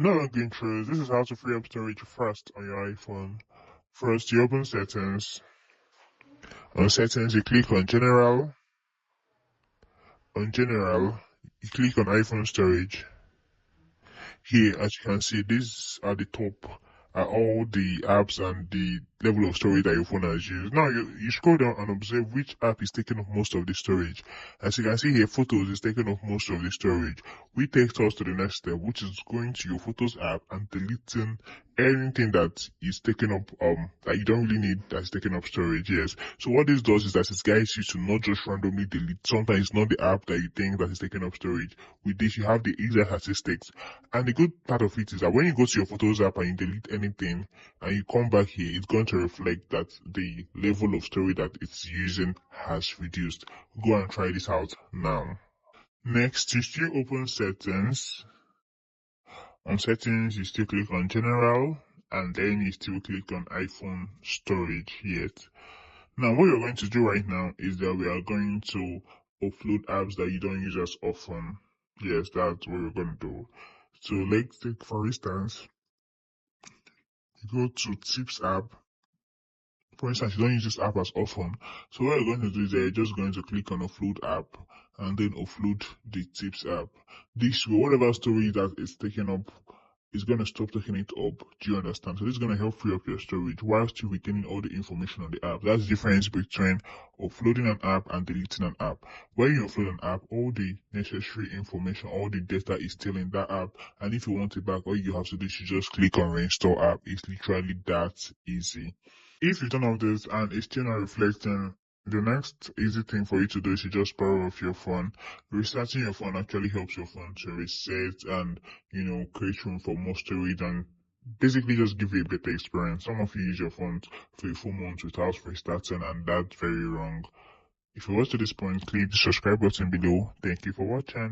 No long intros. This is how to free up storage fast on your iPhone. First, you open settings. On settings, you click on general. On general, you click on iPhone storage. Here, as you can see, these at the top are all the apps and the level of storage that your phone has used. Now, you scroll down and observe which app is taking up most of the storage. As you can see here, Photos is taking up most of the storage. We takes us to the next step, which is going to your Photos app and deleting anything that is taking up, that you don't really need, that's taking up storage. Yes. So what this does is that it guides you to not just randomly delete. Sometimes it's not the app that you think that is taking up storage. With this, you have the exact statistics. And the good part of it is that when you go to your Photos app and you delete anything and you come back here, it's going to reflect that the level of storage that it's using has reduced. Go and try this out now. Next, you still open settings. On settings, you still click on general and then you still click on iPhone storage yet. Now, what you're going to do right now is that we are going to upload apps that you don't use as often. Yes, that's what we're going to do. So let's take, for instance, you go to Tips app. For instance, you don't use this app as often. So what you're going to do is that you're just going to click on Upload app and then upload the Tips app. This way, whatever storage that is taken up is going to stop taking it up. Do you understand? So this is going to help free up your storage while still retaining all the information on the app. That's the difference between uploading an app and deleting an app. When you upload an app, all the necessary information, all the data is still in that app. And if you want it back, all you have to do is just click on Reinstall app. It's literally that easy. If you turn off this and it's still not reflecting, the next easy thing for you to do is to just power off your phone. Restarting your phone actually helps your phone to reset and, create room for more storage and basically just give you a better experience. Some of you use your phone for a full month without restarting, and that's very wrong. If you watched to this point, click the subscribe button below. Thank you for watching.